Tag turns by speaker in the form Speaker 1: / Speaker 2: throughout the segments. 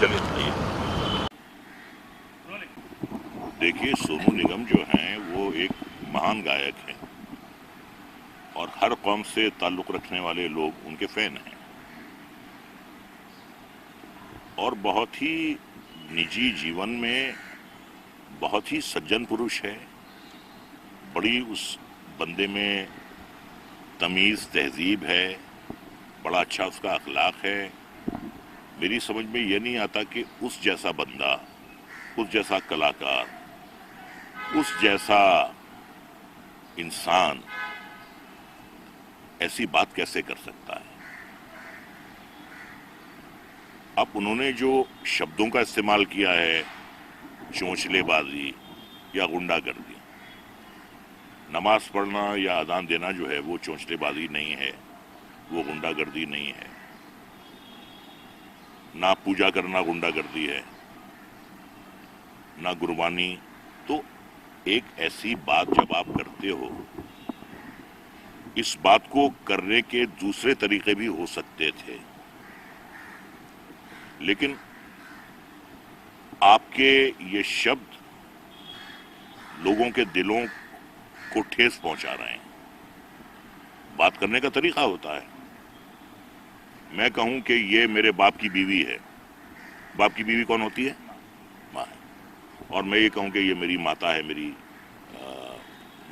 Speaker 1: चलिए आइए। देखिए, सोनू निगम जो हैं वो एक महान गायक हैं और हर कौम से ताल्लुक़ रखने वाले लोग उनके फ़ैन हैं और बहुत ही निजी जीवन में बहुत ही सज्जन पुरुष है। बड़ी उस बंदे में तमीज़ तहज़ीब है, बड़ा अच्छा उसका अखलाक है। मेरी समझ में ये नहीं आता कि उस जैसा बंदा, उस जैसा कलाकार, उस जैसा इंसान ऐसी बात कैसे कर सकता है। अब उन्होंने जो शब्दों का इस्तेमाल किया है, चोंचलेबाजी या गुंडागर्दी, नमाज पढ़ना या अजान देना जो है वो चोंचलेबाजी नहीं है, वो गुंडागर्दी नहीं है। ना पूजा करना गुंडागर्दी है, ना गुरबानी। तो एक ऐसी बात जब आप करते हो, इस बात को करने के दूसरे तरीके भी हो सकते थे, लेकिन आपके ये शब्द लोगों के दिलों को ठेस पहुंचा रहे हैं। बात करने का तरीका होता है। मैं कहूं कि ये मेरे बाप की बीवी है। बाप की बीवी कौन होती है? माँ है। और मैं ये कहूं कि ये मेरी माता है, मेरी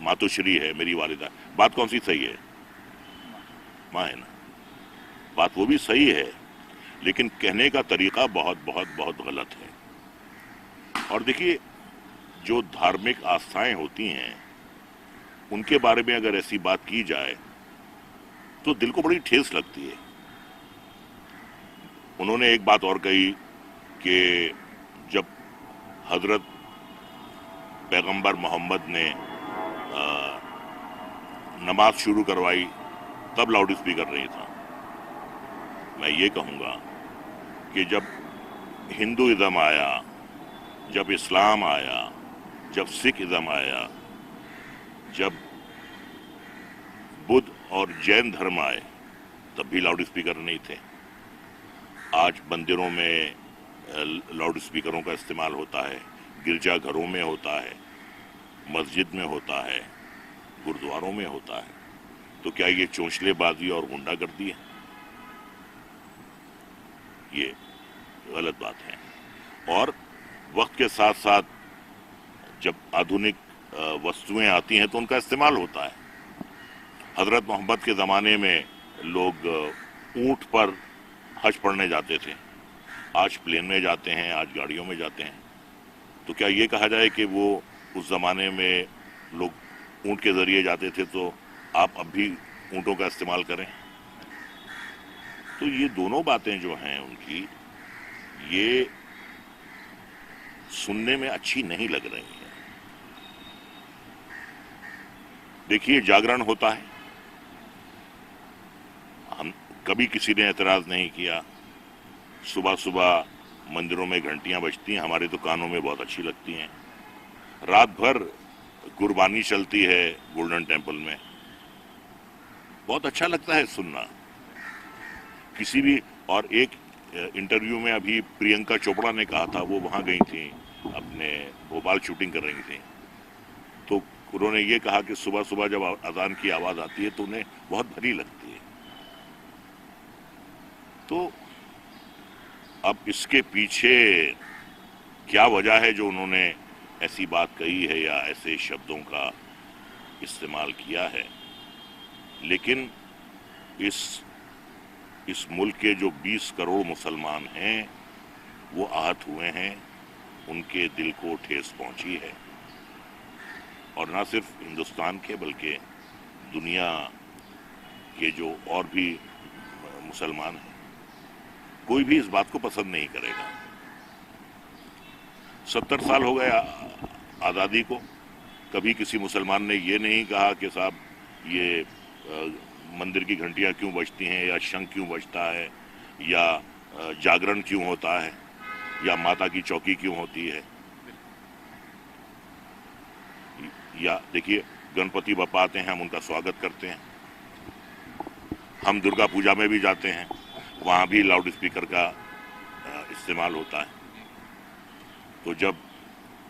Speaker 1: मातोश्री है, मेरी वालिदा। बात कौन सी सही है? माँ है ना। बात वो भी सही है, लेकिन कहने का तरीका बहुत बहुत बहुत गलत है। और देखिए, जो धार्मिक आस्थाएं होती हैं उनके बारे में अगर ऐसी बात की जाए तो दिल को बड़ी ठेस लगती है। उन्होंने एक बात और कही कि जब हजरत पैगंबर मोहम्मद ने नमाज शुरू करवाई तब लाउड स्पीकर नहीं था। मैं ये कहूँगा कि जब हिंदुइज्म आया, जब इस्लाम आया, जब सिख इज्म आया, जब बुद्ध और जैन धर्म आए, तब भी लाउड स्पीकर नहीं थे। आज मंदिरों में लाउड स्पीकरों का इस्तेमाल होता है, गिरजाघरों में होता है, मस्जिद में होता है, गुरुद्वारों में होता है। तो क्या ये चोंचलेबाजी और गुंडागर्दी है? ये गलत बात है। और वक्त के साथ साथ जब आधुनिक वस्तुएं आती हैं तो उनका इस्तेमाल होता है। हजरत मोहम्मद के ज़माने में लोग ऊंट पर हज पढ़ने जाते थे, आज प्लेन में जाते हैं, आज गाड़ियों में जाते हैं। तो क्या ये कहा जाए कि वो उस ज़माने में लोग ऊंट के ज़रिए जाते थे तो आप अब भी ऊंटों का इस्तेमाल करें? तो ये दोनों बातें जो हैं उनकी, ये सुनने में अच्छी नहीं लग रही हैं। देखिए, जागरण होता है, हम कभी किसी ने एतराज नहीं किया। सुबह सुबह मंदिरों में घंटियां बजती हैं, हमारे तो कानों में बहुत अच्छी लगती हैं। रात भर गुरबानी चलती है गोल्डन टेम्पल में, बहुत अच्छा लगता है सुनना। किसी भी, और एक इंटरव्यू में अभी प्रियंका चोपड़ा ने कहा था, वो वहां गई थी, अपने भोपाल शूटिंग कर रही थी, तो उन्होंने ये कहा कि सुबह सुबह जब अजान की आवाज आती है तो उन्हें बहुत भली लगती है। तो अब इसके पीछे क्या वजह है जो उन्होंने ऐसी बात कही है या ऐसे शब्दों का इस्तेमाल किया है? लेकिन इस मुल्क के जो 20 करोड़ मुसलमान हैं वो आहत हुए हैं, उनके दिल को ठेस पहुंची है। और ना सिर्फ हिंदुस्तान के बल्कि दुनिया के जो और भी मुसलमान हैं, कोई भी इस बात को पसंद नहीं करेगा। 70 साल हो गए आज़ादी को, कभी किसी मुसलमान ने ये नहीं कहा कि साहब ये मंदिर की घंटियां क्यों बजती हैं, या शंख क्यों बजता है, या जागरण क्यों होता है, या माता की चौकी क्यों होती है। या देखिए, गणपति बप्पा आते हैं, हम उनका स्वागत करते हैं। हम दुर्गा पूजा में भी जाते हैं, वहाँ भी लाउड स्पीकर का इस्तेमाल होता है। तो जब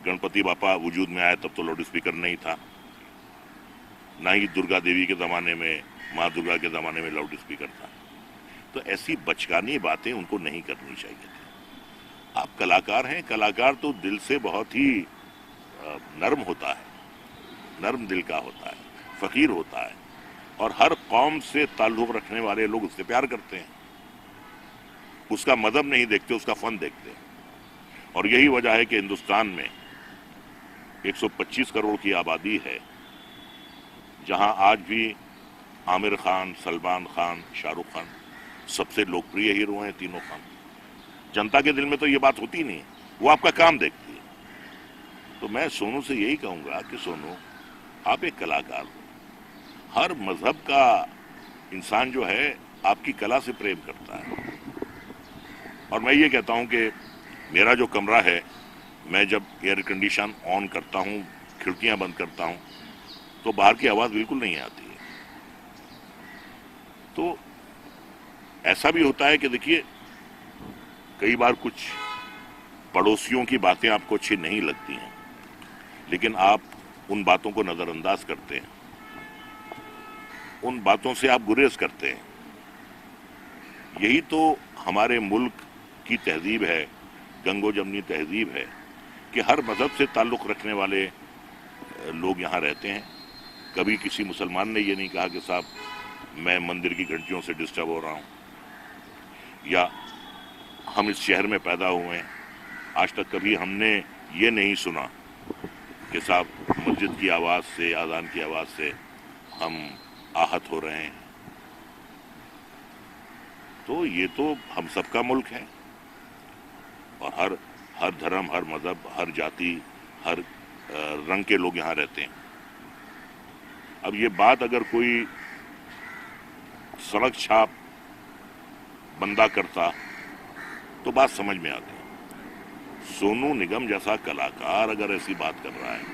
Speaker 1: गणपति बापा वजूद में आए तब तो लाउड स्पीकर नहीं था, ना ही दुर्गा देवी के ज़माने में, माँ दुर्गा के ज़माने में लाउड स्पीकर था। तो ऐसी बचकानी बातें उनको नहीं करनी चाहिए थी। आप कलाकार हैं, कलाकार तो दिल से बहुत ही नर्म होता है, नर्म दिल का होता है, फकीर होता है, और हर कौम से ताल्लुक रखने वाले लोग उससे प्यार करते हैं। उसका मजहब नहीं देखते, उसका फन देखते हैं। और यही वजह है कि हिंदुस्तान में 125 करोड़ की आबादी है, जहां आज भी आमिर खान, सलमान खान, शाहरुख खान सबसे लोकप्रिय हीरो हैं, तीनों खान। जनता के दिल में तो ये बात होती नहीं है, वो आपका काम देखती है। तो मैं सोनू से यही कहूंगा कि सोनू, आप एक कलाकार हो। हर मजहब का इंसान जो है आपकी कला से प्रेम करता है। और मैं ये कहता हूं कि मेरा जो कमरा है, मैं जब एयर कंडीशन ऑन करता हूं, खिड़कियां बंद करता हूं, तो बाहर की आवाज बिल्कुल नहीं आती है। तो ऐसा भी होता है कि देखिए, कई बार कुछ पड़ोसियों की बातें आपको अच्छी नहीं लगती हैं, लेकिन आप उन बातों को नजरअंदाज करते हैं, उन बातों से आप गुरेज करते हैं। यही तो हमारे मुल्क की तहजीब है, गंगो जमनी तहजीब है, कि हर मजहब से ताल्लुक रखने वाले लोग यहाँ रहते हैं। कभी किसी मुसलमान ने ये नहीं कहा कि साहब मैं मंदिर की घंटियों से डिस्टर्ब हो रहा हूँ, या हम इस शहर में पैदा हुए हैं, आज तक कभी हमने ये नहीं सुना कि साहब मस्जिद की आवाज़ से, आज़ान की आवाज़ से हम आहत हो रहे हैं। तो ये तो हम सबका मुल्क है, और हर धर्म, हर मजहब, हर जाति, हर रंग के लोग यहाँ रहते हैं। अब ये बात अगर कोई सड़क छाप बंदा करता तो बात समझ में आती। सोनू निगम जैसा कलाकार अगर ऐसी बात कर रहा है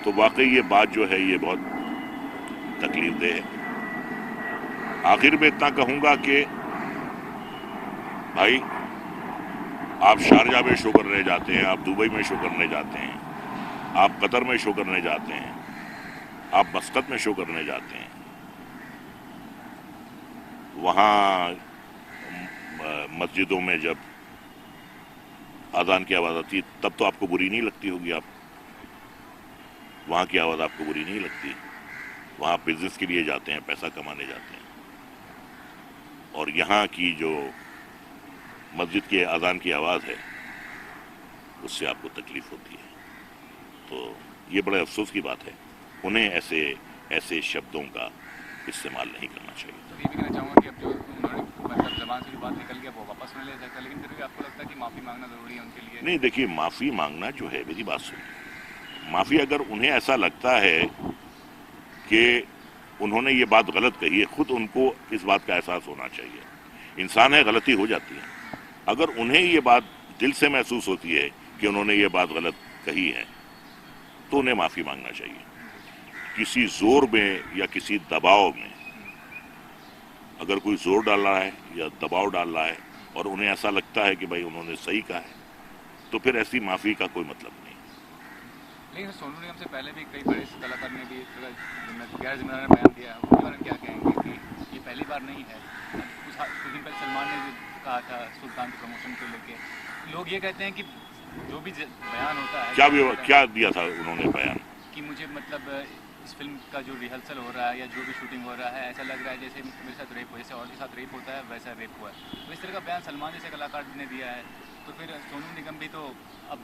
Speaker 1: तो वाकई ये बात जो है ये बहुत तकलीफदेह है। आखिर में इतना कहूंगा कि भाई, आप शारजा में शो करने जाते हैं, आप दुबई में शो करने जाते हैं, आप कतर में शो करने जाते हैं, आप मस्कत में शो करने जाते हैं, वहाँ मस्जिदों में जब आज़ान की आवाज़ आती है तब तो आपको बुरी नहीं लगती होगी, आप वहाँ की आवाज़ आपको बुरी नहीं लगती। वहाँ बिजनेस के लिए जाते हैं, पैसा कमाने जाते हैं, और यहाँ की जो मस्जिद के आज़ान की आवाज़ है उससे आपको तकलीफ होती है। तो ये बड़े अफसोस की बात है, उन्हें ऐसे शब्दों का इस्तेमाल नहीं करना चाहिए।
Speaker 2: तो ये भी कहना चाहूँगा कि अब जो उन्होंने मतलब ज़बान से जो बात निकल गया वो वापस नहीं ले सकता, लेकिन फिर भी आपको लगता है कि माफ़ी मांगना ज़रूरी है उनके लिए?
Speaker 1: नहीं, देखिए, माफ़ी मांगना जो है, मेरी बात सुनिए, माफ़ी अगर उन्हें ऐसा लगता है कि उन्होंने ये बात गलत कही है, खुद उनको इस बात का एहसास होना चाहिए। इंसान है, गलती हो जाती है। अगर उन्हें ये बात दिल से महसूस होती है कि उन्होंने ये बात गलत कही है तो उन्हें माफ़ी मांगना चाहिए। किसी जोर में या किसी दबाव में अगर कोई जोर डाल रहा है या दबाव डाल रहा है और उन्हें ऐसा लगता है कि भाई उन्होंने सही कहा है, तो फिर ऐसी माफ़ी का कोई मतलब नहीं।
Speaker 2: लेकिन सोनू निगम से पहले भी कई बड़े कलाकार ने भी गैर जिम्मेदार बयान दिया है, उसके बारे में क्या कहेंगे कि ये पहली बार नहीं है? कुछ दिन पहले सलमान ने कहा था सुल्तान के प्रमोशन को लेके, लोग ये कहते हैं कि जो भी बयान होता है,
Speaker 1: क्या दिया था उन्होंने बयान?
Speaker 2: कि मुझे मतलब इस फिल्म का जो रिहर्सल हो रहा है या जो भी शूटिंग हो रहा है, ऐसा लग रहा है जैसे मेरे साथ रेप हो, जैसे और के साथ रेप होता है वैसा रेप हुआ है। तो इस तरह का बयान सलमान जैसे कलाकार ने दिया है, तो फिर सोनू निगम भी तो अब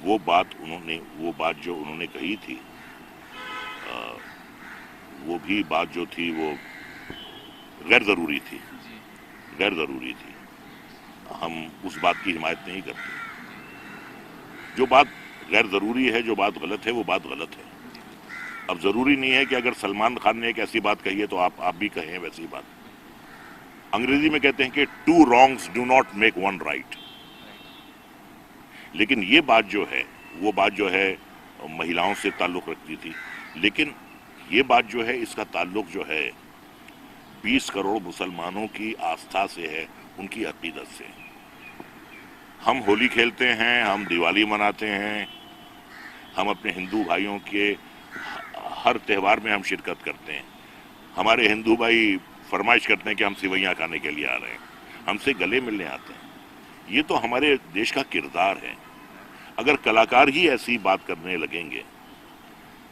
Speaker 1: वो बात जो उन्होंने कही थी, वो भी बात जो थी वो गैर ज़रूरी थी, गैर ज़रूरी थी। हम उस बात की हिमायत नहीं करते। जो बात गैर ज़रूरी है, जो बात गलत है, वो बात गलत है। अब ज़रूरी नहीं है कि अगर सलमान खान ने एक ऐसी बात कही है तो आप भी कहें वैसी बात। अंग्रेजी में कहते हैं कि 2 wrongs do not make 1 right। लेकिन ये बात जो है, वो बात जो है महिलाओं से ताल्लुक़ रखती थी, लेकिन ये बात जो है इसका ताल्लुक़ जो है 20 करोड़ मुसलमानों की आस्था से है, उनकी अकीदत से। हम होली खेलते हैं, हम दिवाली मनाते हैं, हम अपने हिंदू भाइयों के हर त्यौहार में हम शिरकत करते हैं। हमारे हिंदू भाई फरमाइश करते हैं कि हम सिवैयाँ खाने के लिए आ रहे हैं, हमसे गले मिलने आते हैं। ये तो हमारे देश का किरदार है। अगर कलाकार ही ऐसी बात करने लगेंगे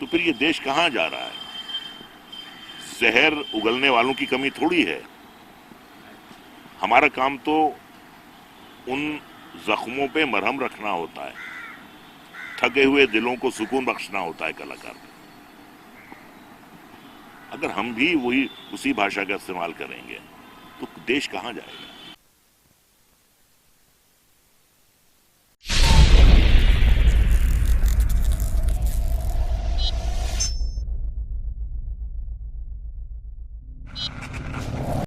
Speaker 1: तो फिर ये देश कहाँ जा रहा है? जहर उगलने वालों की कमी थोड़ी है। हमारा काम तो उन जख्मों पे मरहम रखना होता है, थके हुए दिलों को सुकून बख्शना होता है कलाकार को। अगर हम भी वही उसी भाषा का इस्तेमाल करेंगे तो देश कहाँ जाएगा?